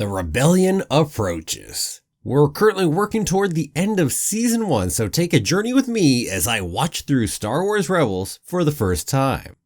The rebellion approaches. We're currently working toward the end of Season 1, so take a journey with me as I watch through Star Wars Rebels for the first time.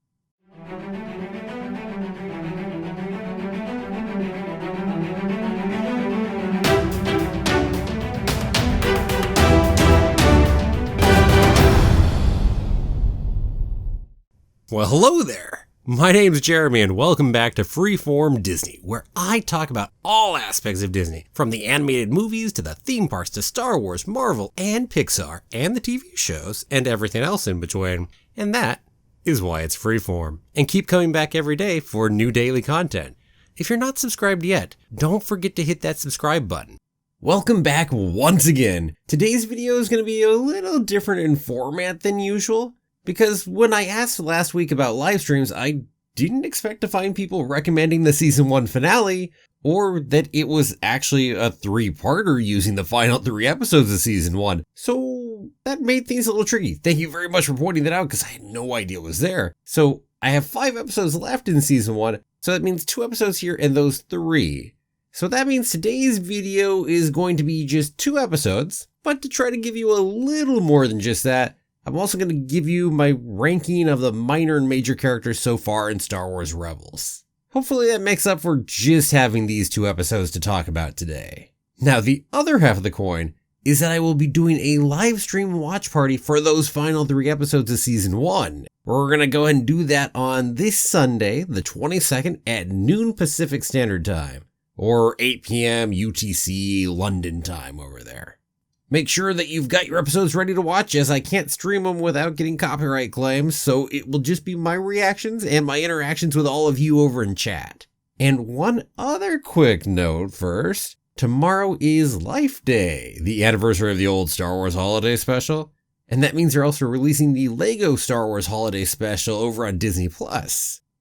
Well, hello there! My name's Jeremy and welcome back to Freeform Disney, where I talk about all aspects of Disney, from the animated movies to the theme parks to Star Wars, Marvel, and Pixar, and the TV shows, and everything else in between. And that is why it's Freeform. And keep coming back every day for new daily content. If you're not subscribed yet, don't forget to hit that subscribe button. Welcome back once again. Today's video is going to be a little different in format than usual. Because when I asked last week about live streams, I didn't expect to find people recommending the Season 1 finale, or that it was actually a 3-parter using the final 3 episodes of Season 1. So that made things a little tricky. Thank you very much for pointing that out, because I had no idea it was there. So I have 5 episodes left in Season 1, so that means 2 episodes here and those 3. So that means today's video is going to be just 2 episodes, but to try to give you a little more than just that, I'm also going to give you my ranking of the minor and major characters so far in Star Wars Rebels. Hopefully that makes up for just having these 2 episodes to talk about today. Now, the other half of the coin is that I will be doing a live stream watch party for those final 3 episodes of Season 1. We're going to go ahead and do that on this Sunday, the 22nd at noon Pacific Standard Time, or 8 p.m. UTC London time over there. Make sure that you've got your episodes ready to watch, as I can't stream them without getting copyright claims, so it will just be my reactions and my interactions with all of you over in chat. And one other quick note first. Tomorrow is Life Day, the anniversary of the old Star Wars Holiday Special, and that means they're also releasing the Lego Star Wars Holiday Special over on Disney+.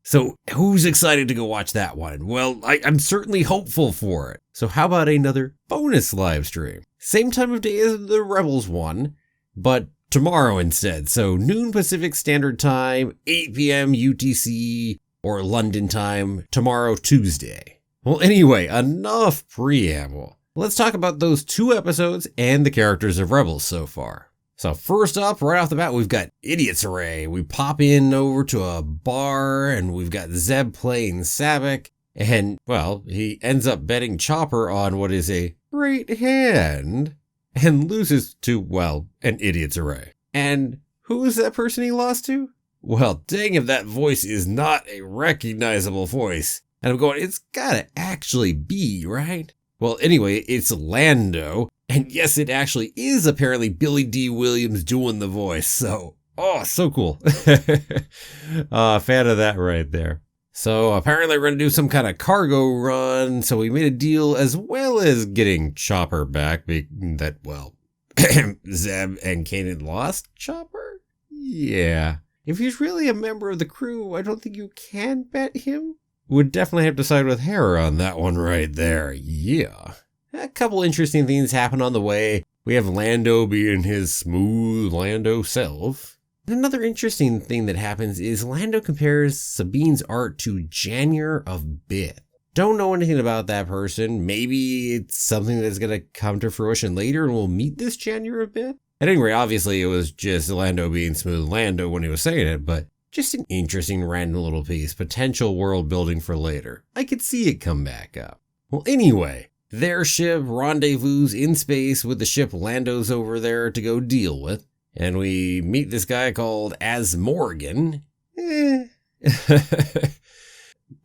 So who's excited to go watch that one? Well, I'm certainly hopeful for it. So how about another bonus live stream? Same time of day as the Rebels one, but tomorrow instead. So noon Pacific Standard Time, 8 p.m. UTC or London time tomorrow, Tuesday. Well, anyway, enough preamble. Let's talk about those 2 episodes and the characters of Rebels so far. So first up, right off the bat, we've got Idiot's Array. We pop in over to a bar and we've got Zeb playing Sabak. And, well, he ends up betting Chopper on what is a great hand and loses to, well, an Idiot's Array. And who is that person he lost to? Well, dang if that voice is not a recognizable voice. And I'm going, it's gotta actually be, right? Well, anyway, it's Lando. And yes, it actually is apparently Billy D. Williams doing the voice. So, so cool. Fan of that right there. So apparently we're going to do some kind of cargo run. So we made a deal as well as getting Chopper back. That, well, Zeb and Kanan lost Chopper? Yeah. If he's really a member of the crew, I don't think you can bet him. Would definitely have to side with Hera on that one right there. Yeah. A couple interesting things happen on the way. We have Lando being his smooth Lando self. Another interesting thing that happens is Lando compares Sabine's art to Janier of Bith. Don't know anything about that person. Maybe it's something that's going to come to fruition later and we'll meet this Janier of Bith. At any rate, obviously it was just Lando being smooth Lando when he was saying it, but just an interesting random little piece. Potential world building for later. I could see it come back up. Well, anyway, their ship rendezvous in space with the ship Lando's over there to go deal with. And we meet this guy called Az Morgan.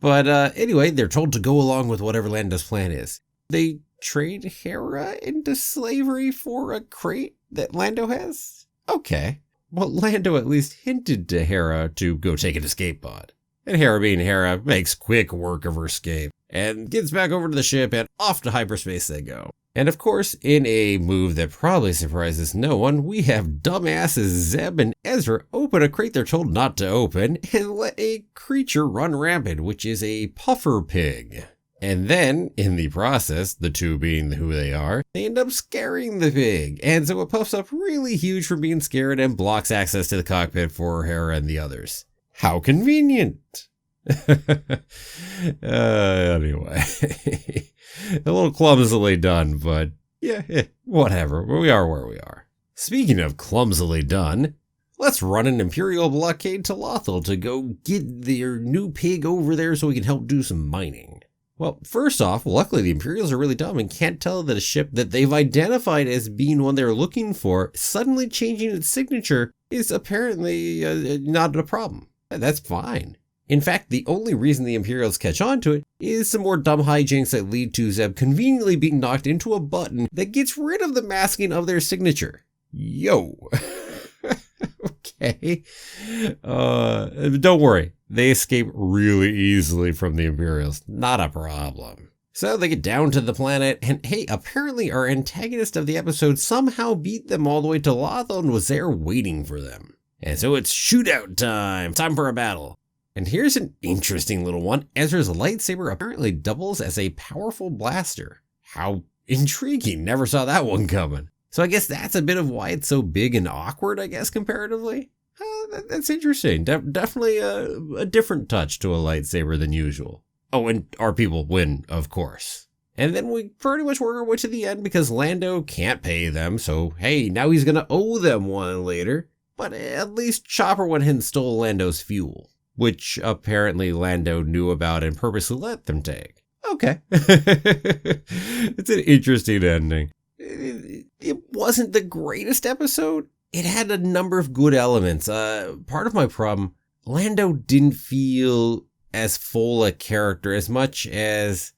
But anyway, they're told to go along with whatever Lando's plan is. They trade Hera into slavery for a crate that Lando has? Okay. Well, Lando at least hinted to Hera to go take an escape pod. And Hera being Hera makes quick work of her escape and gets back over to the ship and off to hyperspace they go. And of course, in a move that probably surprises no one, we have dumbasses Zeb and Ezra open a crate they're told not to open and let a creature run rampant, which is a puffer pig. And then, in the process, the two being who they are, they end up scaring the pig. And so it puffs up really huge for being scared and blocks access to the cockpit for Hera and the others. How convenient! Anyway. A little clumsily done, but yeah, whatever. We are where we are. Speaking of clumsily done, let's run an Imperial blockade to Lothal to go get their new pig over there so we can help do some mining. Well, first off, luckily the Imperials are really dumb and can't tell that a ship that they've identified as being one they're looking for suddenly changing its signature is apparently not a problem. That's fine. In fact, the only reason the Imperials catch on to it is some more dumb hijinks that lead to Zeb conveniently being knocked into a button that gets rid of the masking of their signature. Yo. Okay. Don't worry. They escape really easily from the Imperials. Not a problem. So they get down to the planet, and hey, apparently our antagonist of the episode somehow beat them all the way to Lothal and was there waiting for them. And so it's shootout time. Time for a battle. And here's an interesting little one. Ezra's lightsaber apparently doubles as a powerful blaster. How intriguing. Never saw that one coming. So I guess that's a bit of why it's so big and awkward, I guess, comparatively. That's interesting. Definitely a different touch to a lightsaber than usual. Oh, and our people win, of course. And then we pretty much work our way to the end because Lando can't pay them. So, hey, now he's going to owe them one later. But at least Chopper went ahead and stole Lando's fuel, which apparently Lando knew about and purposely let them take. Okay. It's an interesting ending. It wasn't the greatest episode. It had a number of good elements. Part of my problem, Lando didn't feel as full a character as much as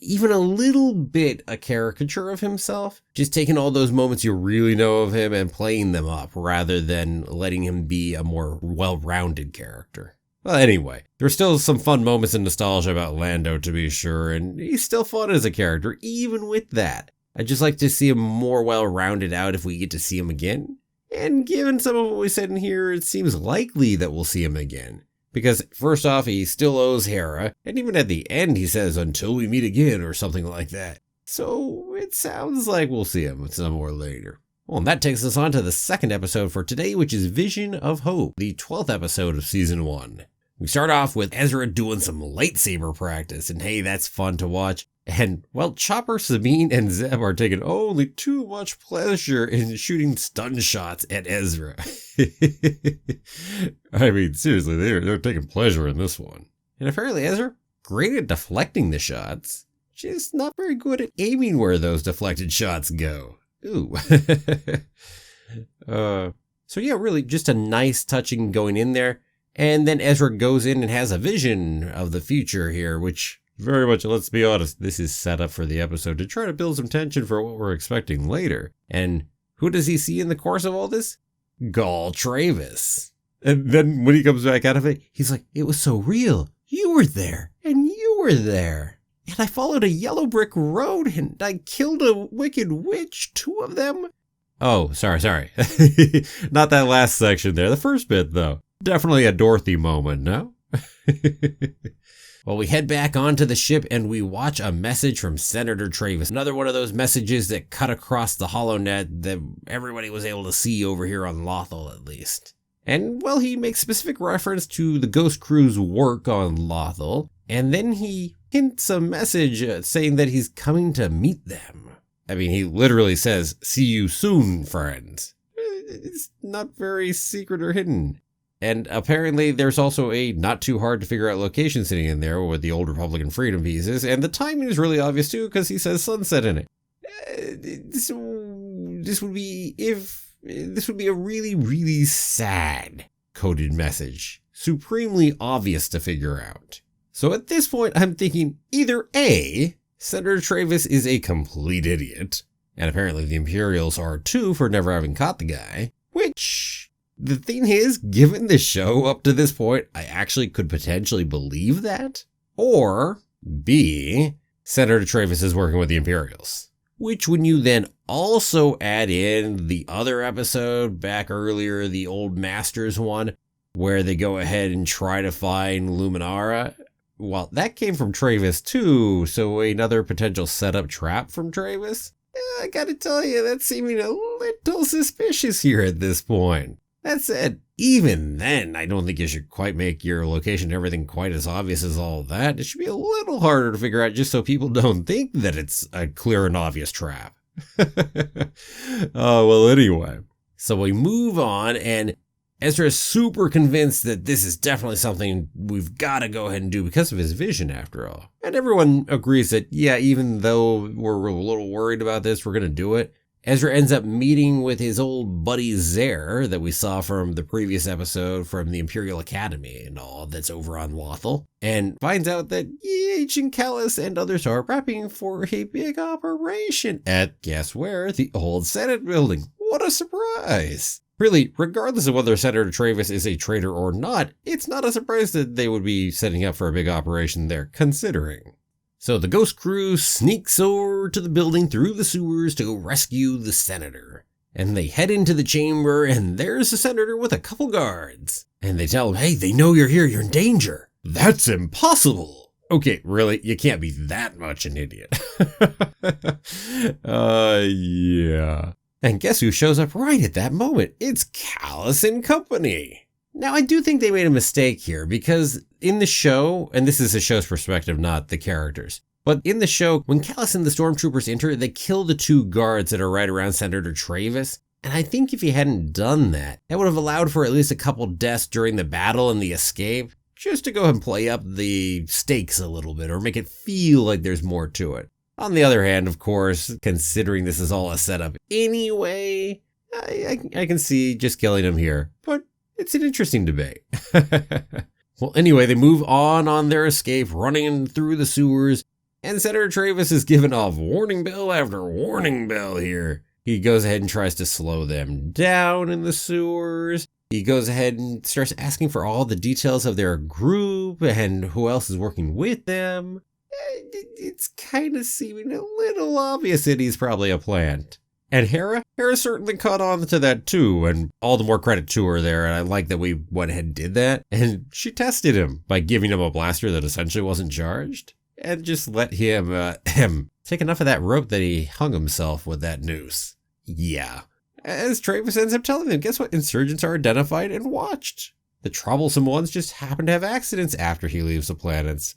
even a little bit a caricature of himself. Just taking all those moments you really know of him and playing them up rather than letting him be a more well-rounded character. Well, anyway, there's still some fun moments and nostalgia about Lando to be sure, and he's still fun as a character, even with that. I'd just like to see him more well-rounded out if we get to see him again. And given some of what we said in here, it seems likely that we'll see him again. Because first off, he still owes Hera, and even at the end he says, until we meet again, or something like that. So it sounds like we'll see him some more later. Well, and that takes us on to the second episode for today, which is Vision of Hope, the 12th episode of Season 1. We start off with Ezra doing some lightsaber practice, and hey, that's fun to watch. And, well, Chopper, Sabine, and Zeb are taking only too much pleasure in shooting stun shots at Ezra. I mean, seriously, they're taking pleasure in this one. And apparently Ezra, great at deflecting the shots, just not very good at aiming where those deflected shots go. Ooh. So yeah, really just a nice touching going in there. And then Ezra goes in and has a vision of the future here, which very much, let's be honest, this is set up for the episode to try to build some tension for what we're expecting later. And who does he see in the course of all this? Gall Travis. And then when he comes back out of it, he's like, it was so real. You were there, and you were there. And I followed a yellow brick road, and I killed a wicked witch, 2 of them. Oh, sorry. Not that last section there. The first bit, though. Definitely a Dorothy moment, no? Well, we head back onto the ship and we watch a message from Senator Travis. Another one of those messages that cut across the HoloNet that everybody was able to see over here on Lothal, at least. And, well, he makes specific reference to the Ghost Crew's work on Lothal, and then he hints a message saying that he's coming to meet them. I mean, he literally says, see you soon, friends. It's not very secret or hidden. And apparently there's also a not too hard to figure out location sitting in there with the old Republican freedom pieces. And the timing is really obvious too, because he says sunset in it. This would be a really, really sad coded message. Supremely obvious to figure out. So at this point, I'm thinking either A, Senator Travis is a complete idiot. And apparently the Imperials are too for never having caught the guy. Which, the thing is, given the show up to this point, I actually could potentially believe that. Or B, Senator Travis is working with the Imperials. Which, when you then also add in the other episode back earlier, the Old Masters one, where they go ahead and try to find Luminara, well, that came from Travis too, so another potential setup trap from Travis? I gotta tell you, that's seeming a little suspicious here at this point. That said, even then, I don't think you should quite make your location and everything quite as obvious as all that. It should be a little harder to figure out just so people don't think that it's a clear and obvious trap. Oh, well, anyway. So we move on, and Ezra is super convinced that this is definitely something we've got to go ahead and do because of his vision, after all. And everyone agrees that, yeah, even though we're a little worried about this, we're going to do it. Ezra ends up meeting with his old buddy Zer that we saw from the previous episode from the Imperial Academy and all that's over on Lothal, and finds out that Agent Callus and others are prepping for a big operation at, guess where, the old Senate building. What a surprise! Really, regardless of whether Senator Travis is a traitor or not, it's not a surprise that they would be setting up for a big operation there, considering. So the Ghost crew sneaks over to the building through the sewers to go rescue the senator. And they head into the chamber, and there's the senator with a couple guards. And they tell him, hey, they know you're here, you're in danger. That's impossible. Okay, really? You can't be that much an idiot. Yeah. And guess who shows up right at that moment? It's Callus and company. Now, I do think they made a mistake here because in the show, and this is the show's perspective, not the characters, but in the show, when Callus and the stormtroopers enter, they kill the two guards that are right around Senator Travis. And I think if he hadn't done that, that would have allowed for at least a couple deaths during the battle and the escape, just to go ahead and play up the stakes a little bit or make it feel like there's more to it. On the other hand, of course, considering this is all a setup anyway, I can see just killing him here, but it's an interesting debate. Well, anyway, they move on their escape, running through the sewers, and Senator Travis is giving off warning bell after warning bell here. He goes ahead and tries to slow them down in the sewers. He goes ahead and starts asking for all the details of their group and who else is working with them. It's kind of seeming a little obvious that he's probably a plant. And Hera certainly caught on to that too, and all the more credit to her there, and I like that we went ahead and did that. And she tested him by giving him a blaster that essentially wasn't charged, and just let him take enough of that rope that he hung himself with that noose. Yeah. As Travis ends up telling them, guess what? Insurgents are identified and watched. The troublesome ones just happen to have accidents after he leaves the planets.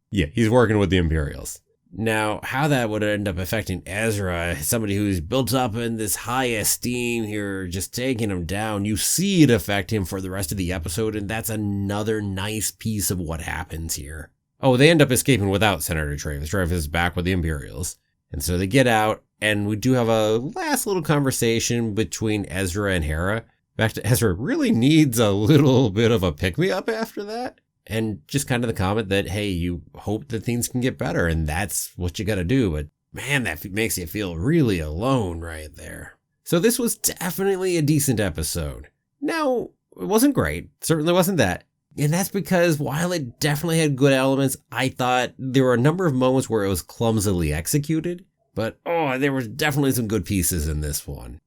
Yeah, he's working with the Imperials. Now, how that would end up affecting Ezra, somebody who's built up in this high esteem here, just taking him down, you see it affect him for the rest of the episode, and that's another nice piece of what happens here. Oh, they end up escaping without Senator Travis. Travis is back with the Imperials. And so they get out, and we do have a last little conversation between Ezra and Hera. In fact, Ezra really needs a little bit of a pick-me-up after that. And just kind of the comment that, hey, you hope that things can get better, and that's what you gotta do. But man, that makes you feel really alone right there. So this was definitely a decent episode. Now, it wasn't great. Certainly wasn't that. And that's because while it definitely had good elements, I thought there were a number of moments where it was clumsily executed. But, there were definitely some good pieces in this one.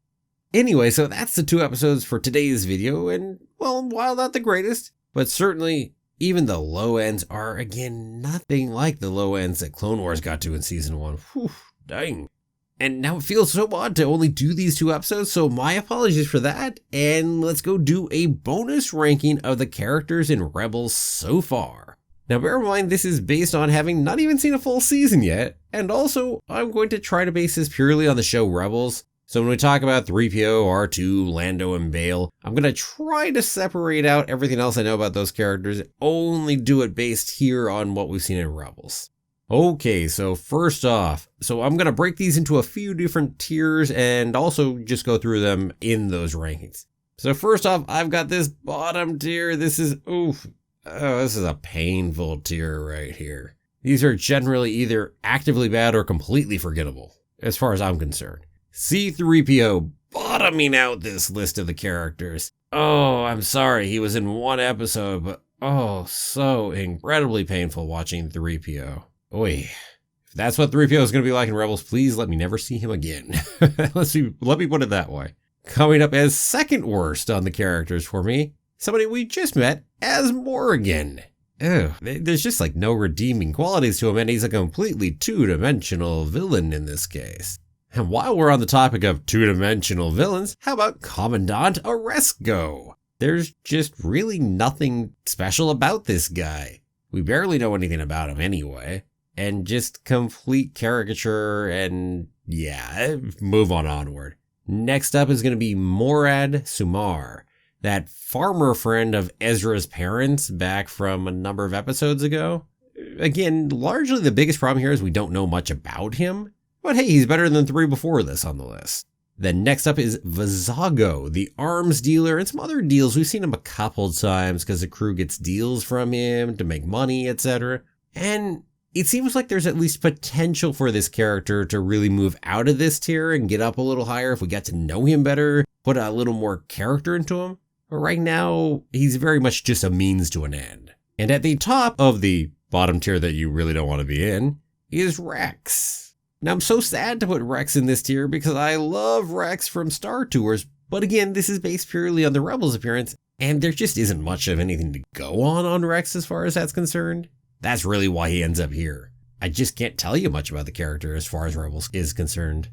Anyway, so that's the two episodes for today's video. And, well, while not the greatest, but certainly even the low ends are, again, nothing like the low ends that Clone Wars got to in Season 1. Whew, dang. And now it feels so odd to only do these two episodes, so my apologies for that. And let's go do a bonus ranking of the characters in Rebels so far. Now bear in mind, this is based on having not even seen a full season yet. And also, I'm going to try to base this purely on the show Rebels. So when we talk about 3PO, R2, Lando, and Bail, I'm going to try to separate out everything else I know about those characters, only do it based here on what we've seen in Rebels. Okay, so first off, I'm going to break these into a few different tiers and also just go through them in those rankings. So first off, I've got this bottom tier. This is a painful tier right here. These are generally either actively bad or completely forgettable, as far as I'm concerned. C-3PO bottoming out this list of the characters. Oh, I'm sorry, he was in one episode, but so incredibly painful watching 3PO. Oy. If that's what 3PO is going to be like in Rebels, please let me never see him again. Let me put it that way. Coming up as second worst on the characters for me, somebody we just met as Morgan. There's just like no redeeming qualities to him, and he's a completely two-dimensional villain in this case. And while we're on the topic of two-dimensional villains, how about Commandant Oresco? There's just really nothing special about this guy. We barely know anything about him anyway. And just complete caricature and yeah, move on onward. Next up is going to be Morad Sumar, that farmer friend of Ezra's parents back from a number of episodes ago. Again, largely the biggest problem here is we don't know much about him. But hey, he's better than 3 before this on the list. Then next up is Vizago, the arms dealer, and some other deals. We've seen him a couple times because the crew gets deals from him to make money, etc. And it seems like there's at least potential for this character to really move out of this tier and get up a little higher if we get to know him better, put a little more character into him. But right now, he's very much just a means to an end. And at the top of the bottom tier that you really don't want to be in is Rex. Now, I'm so sad to put Rex in this tier because I love Rex from Star Tours, but again, this is based purely on the Rebels appearance, and there just isn't much of anything to go on Rex as far as that's concerned. That's really why he ends up here. I just can't tell you much about the character as far as Rebels is concerned.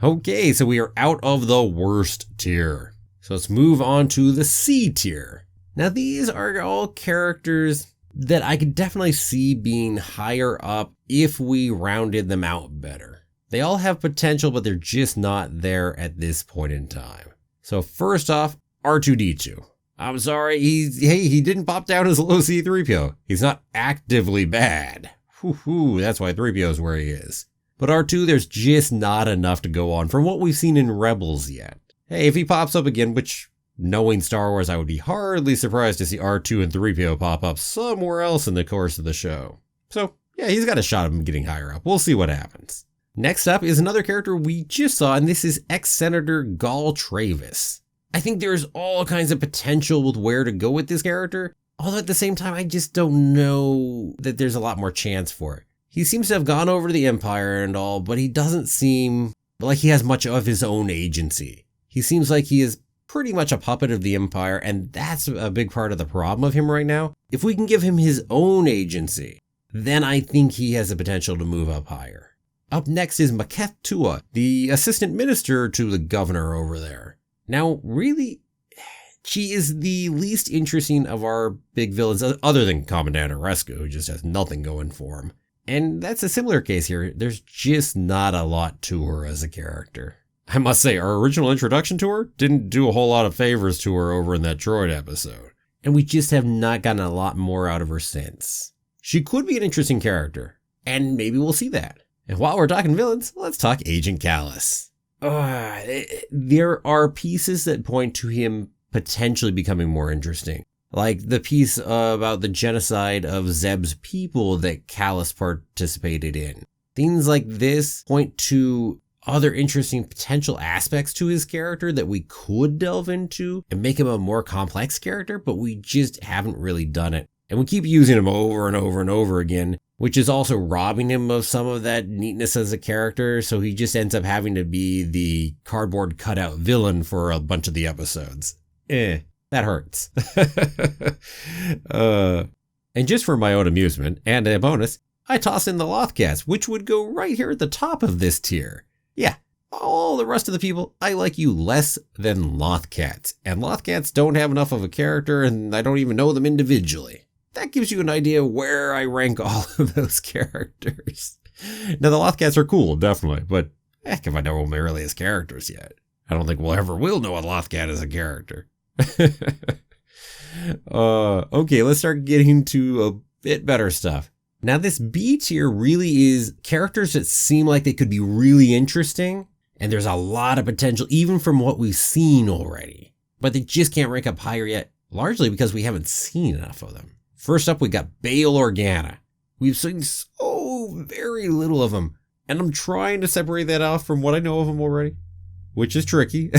Okay, so we are out of the worst tier. So let's move on to the C tier. Now, these are all characters that I could definitely see being higher up if we rounded them out better. They all have potential, but they're just not there at this point in time. So first off, R2-D2. I'm sorry, he didn't pop down as low C-3PO. He's not actively bad. That's why 3PO is where he is. But R2, there's just not enough to go on from what we've seen in Rebels yet. Hey, if he pops up again, which knowing Star Wars, I would be hardly surprised to see R2 and 3PO pop up somewhere else in the course of the show. So, yeah, he's got a shot of him getting higher up. We'll see what happens. Next up is another character we just saw, and this is ex-Senator Gall Travis. I think there's all kinds of potential with where to go with this character, although at the same time, I just don't know that there's a lot more chance for it. He seems to have gone over to the Empire and all, but he doesn't seem like he has much of his own agency. He seems like he is pretty much a puppet of the Empire, and that's a big part of the problem of him right now. If we can give him his own agency, then I think he has the potential to move up higher. Up next is Maketh Tua, the assistant minister to the governor over there. Now, really, she is the least interesting of our big villains, other than Commandant Oresco, who just has nothing going for him. And that's a similar case here. There's just not a lot to her as a character. I must say, our original introduction to her didn't do a whole lot of favors to her over in that droid episode. And we just have not gotten a lot more out of her since. She could be an interesting character, and maybe we'll see that. And while we're talking villains, let's talk Agent Kallus. There are pieces that point to him potentially becoming more interesting. Like the piece about the genocide of Zeb's people that Kallus participated in. Things like this point to other interesting potential aspects to his character that we could delve into and make him a more complex character, but we just haven't really done it. And we keep using him over and over and over again, which is also robbing him of some of that neatness as a character, so he just ends up having to be the cardboard cutout villain for a bunch of the episodes. That hurts. And just for my own amusement, and a bonus, I toss in the Lothcats, which would go right here at the top of this tier. Yeah, all the rest of the people, I like you less than Lothcats. And Lothcats don't have enough of a character, and I don't even know them individually. That gives you an idea where I rank all of those characters. Now, the Lothcats are cool, definitely, but heck if I know them really as characters yet. I don't think we'll ever will know a Lothcat as a character. Okay, let's start getting to a bit better stuff. Now, this B tier really is characters that seem like they could be really interesting, and there's a lot of potential even from what we've seen already. But they just can't rank up higher yet, largely because we haven't seen enough of them. First up, we got Bail Organa. We've seen so very little of him, and I'm trying to separate that off from what I know of him already, which is tricky.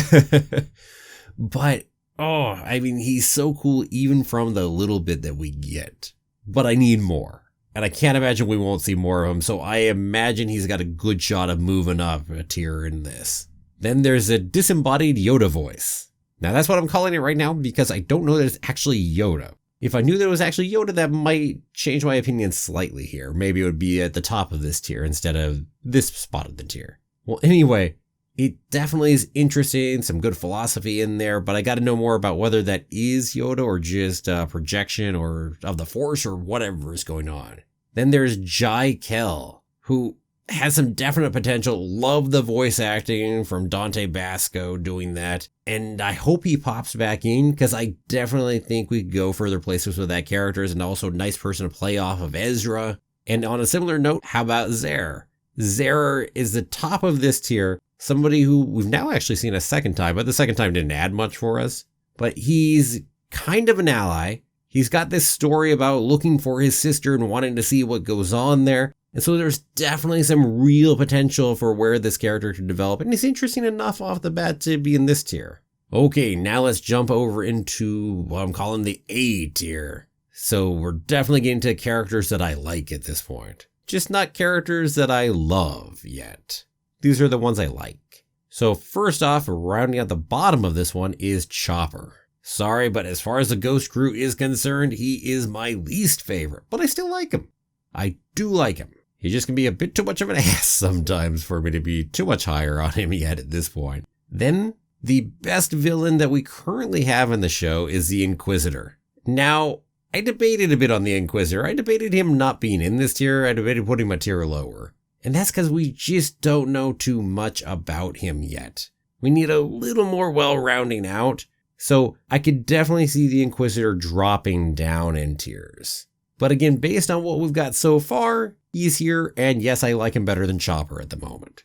But, he's so cool even from the little bit that we get. But I need more, and I can't imagine we won't see more of him, so I imagine he's got a good shot of moving up a tier in this. Then there's a disembodied Yoda voice. Now, that's what I'm calling it right now because I don't know that it's actually Yoda. If I knew that it was actually Yoda, that might change my opinion slightly here. Maybe it would be at the top of this tier instead of this spot of the tier. Well, anyway, It definitely is interesting, some good philosophy in there, but I got to know more about whether that is Yoda or just a projection or of the Force or whatever is going on. Then there's Jai Kell, who has some definite potential. Love the voice acting from Dante Basco doing that. And I hope he pops back in because I definitely think we could go further places with that character, and also a nice person to play off of Ezra. And on a similar note, how about Zer? Zer is the top of this tier. Somebody who we've now actually seen a second time, but the second time didn't add much for us. But he's kind of an ally. He's got this story about looking for his sister and wanting to see what goes on there. And so there's definitely some real potential for where this character could develop. And he's interesting enough off the bat to be in this tier. Okay, now let's jump over into what I'm calling the A tier. So we're definitely getting to characters that I like at this point. Just not characters that I love yet. These are the ones I like. So first off, rounding out the bottom of this one is Chopper. Sorry, but as far as the Ghost Crew is concerned, he is my least favorite, but I still like him. I do like him. He just can be a bit too much of an ass sometimes for me to be too much higher on him yet at this point. Then, the best villain that we currently have in the show is the Inquisitor. Now, I debated a bit on the Inquisitor. I debated him not being in this tier. I debated putting him a tier lower. And that's because we just don't know too much about him yet. We need a little more well-rounding out. So I could definitely see the Inquisitor dropping down in tiers. But again, based on what we've got so far, he's here, and yes, I like him better than Chopper at the moment.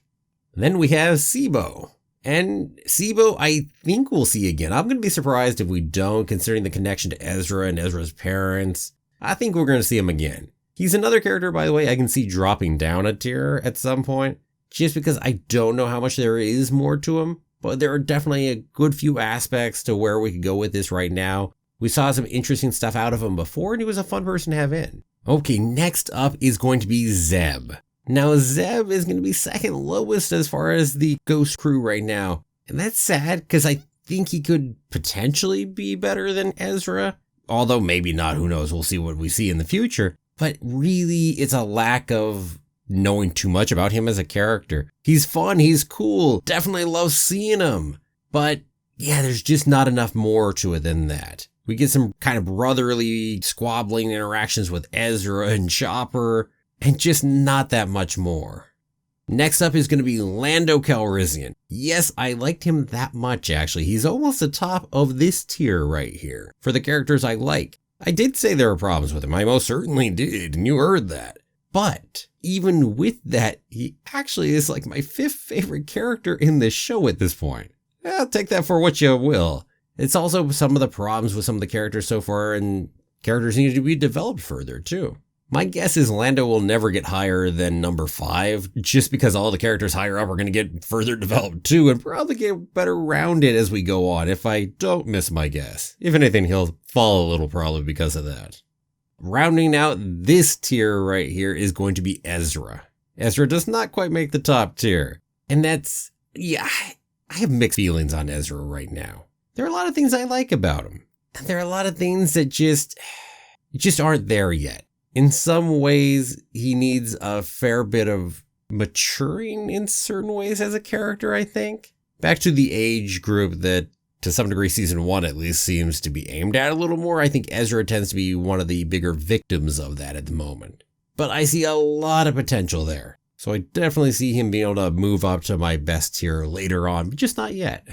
Then we have Sibo. And Sibo, I think we'll see again. I'm going to be surprised if we don't, considering the connection to Ezra and Ezra's parents. I think we're going to see him again. He's another character, by the way, I can see dropping down a tier at some point, just because I don't know how much there is more to him. But there are definitely a good few aspects to where we could go with this right now. We saw some interesting stuff out of him before, and he was a fun person to have in. Okay, next up is going to be Zeb. Now, Zeb is going to be second lowest as far as the Ghost Crew right now. And that's sad, because I think he could potentially be better than Ezra. Although maybe not, who knows, we'll see what we see in the future. But really, it's a lack of knowing too much about him as a character. He's fun, he's cool, definitely love seeing him. But yeah, there's just not enough more to it than that. We get some kind of brotherly squabbling interactions with Ezra and Chopper, and just not that much more. Next up is going to be Lando Calrissian. Yes, I liked him that much actually. He's almost the top of this tier right here for the characters I like. I did say there were problems with him. I most certainly did, and you heard that. But even with that, he actually is like my fifth favorite character in this show at this point. I'll take that for what you will. It's also some of the problems with some of the characters so far, and characters need to be developed further too. My guess is Lando will never get higher than number 5, just because all the characters higher up are going to get further developed too, and probably get better rounded as we go on, if I don't miss my guess. If anything, he'll fall a little probably because of that. Rounding out this tier right here is going to be Ezra. Ezra does not quite make the top tier. And that's, yeah, I have mixed feelings on Ezra right now. There are a lot of things I like about him. And there are a lot of things that just aren't there yet. In some ways, he needs a fair bit of maturing in certain ways as a character, I think. Back to the age group that, to some degree, season 1 at least seems to be aimed at a little more. I think Ezra tends to be one of the bigger victims of that at the moment. But I see a lot of potential there. So I definitely see him being able to move up to my best tier later on, but just not yet.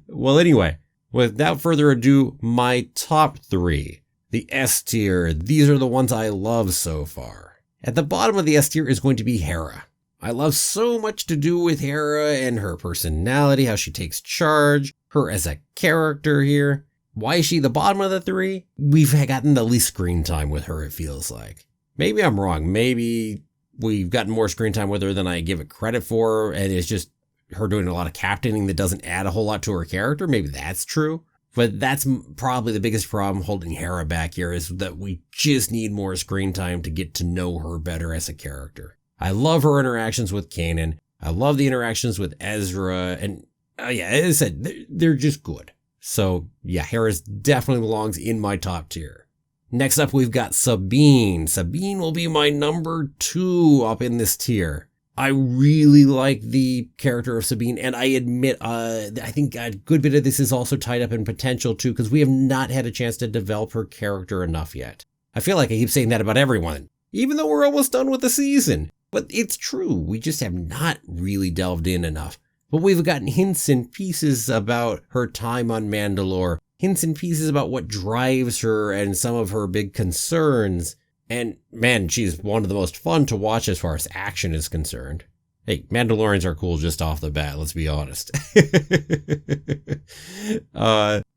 Well, anyway, without further ado, my top 3. The S tier, these are the ones I love so far. At the bottom of the S tier is going to be Hera. I love so much to do with Hera and her personality, how she takes charge, her as a character here. Why is she the bottom of the 3? We've gotten the least screen time with her, it feels like. Maybe I'm wrong. Maybe we've gotten more screen time with her than I give it credit for, and it's just her doing a lot of captaining that doesn't add a whole lot to her character. Maybe that's true. But that's probably the biggest problem holding Hera back here, is that we just need more screen time to get to know her better as a character. I love her interactions with Kanan. I love the interactions with Ezra. And yeah, as I said, they're just good. So yeah, Hera definitely belongs in my top tier. Next up, we've got Sabine. Sabine will be my number 2 up in this tier. I really like the character of Sabine, and I admit, I think a good bit of this is also tied up in potential too, because we have not had a chance to develop her character enough yet. I feel like I keep saying that about everyone, even though we're almost done with the season. But it's true, we just have not really delved in enough. But we've gotten hints and pieces about her time on Mandalore, hints and pieces about what drives her and some of her big concerns. And man, she's one of the most fun to watch as far as action is concerned. Hey, Mandalorians are cool just off the bat, let's be honest.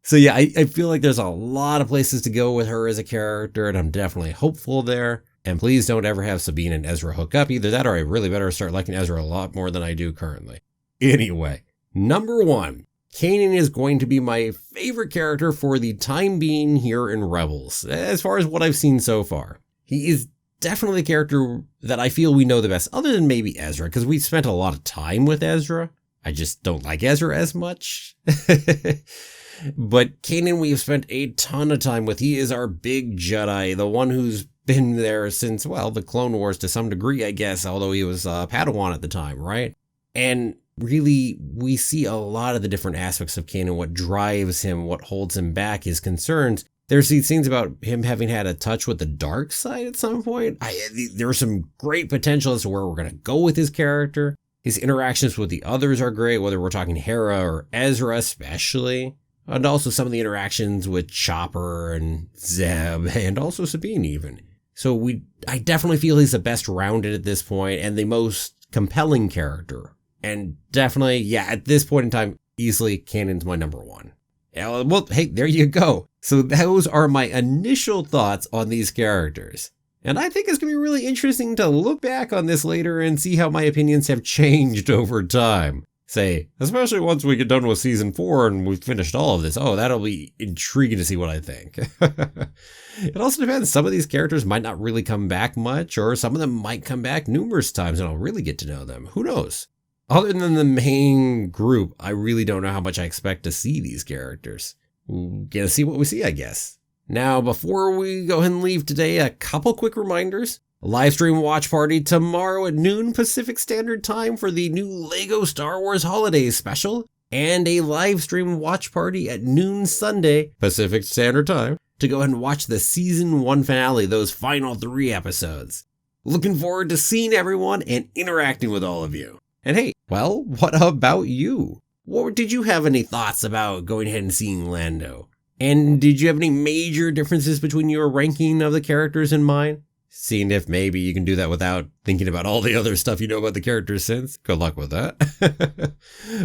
So yeah, I feel like there's a lot of places to go with her as a character, and I'm definitely hopeful there. And please don't ever have Sabine and Ezra hook up. Either that or I really better start liking Ezra a lot more than I do currently. Anyway, number 1. Kanan is going to be my favorite character for the time being here in Rebels, as far as what I've seen so far. He is definitely a character that I feel we know the best, other than maybe Ezra, because we've spent a lot of time with Ezra. I just don't like Ezra as much. But Kanan we've spent a ton of time with. He is our big Jedi, the one who's been there since, well, the Clone Wars to some degree, I guess, although he was Padawan at the time, right? And really, we see a lot of the different aspects of Kanan, what drives him, what holds him back, his concerns. There's these things about him having had a touch with the dark side at some point. There's some great potential as to where we're going to go with his character. His interactions with the others are great, whether we're talking Hera or Ezra especially. And also some of the interactions with Chopper and Zeb and also Sabine even. So I definitely feel he's the best rounded at this point and the most compelling character. And definitely, yeah, at this point in time, easily Kanan's my number 1. Yeah, well, hey, there you go. So those are my initial thoughts on these characters. And I think it's going to be really interesting to look back on this later and see how my opinions have changed over time. Say, especially once we get done with season 4 and we've finished all of this. Oh, that'll be intriguing to see what I think. It also depends. Some of these characters might not really come back much, or some of them might come back numerous times and I'll really get to know them. Who knows? Other than the main group, I really don't know how much I expect to see these characters. We're gonna see what we see, I guess. Now, before we go ahead and leave today, a couple quick reminders. A live stream watch party tomorrow at noon Pacific Standard Time for the new LEGO Star Wars Holidays special, and a live stream watch party at noon Sunday Pacific Standard Time to go ahead and watch the season 1 finale, those final 3 episodes. Looking forward to seeing everyone and interacting with all of you. And hey, well, what about you? Did you have any thoughts about going ahead and seeing Lando? And did you have any major differences between your ranking of the characters and mine? Seeing if maybe you can do that without thinking about all the other stuff you know about the characters since. Good luck with that.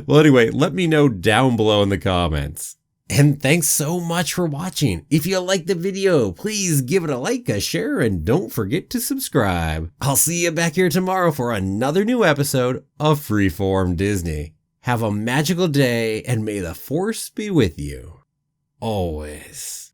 Well, anyway, let me know down below in the comments. And thanks so much for watching. If you liked the video, please give it a like, a share, and don't forget to subscribe. I'll see you back here tomorrow for another new episode of Freeform Disney. Have a magical day, and may the Force be with you. Always.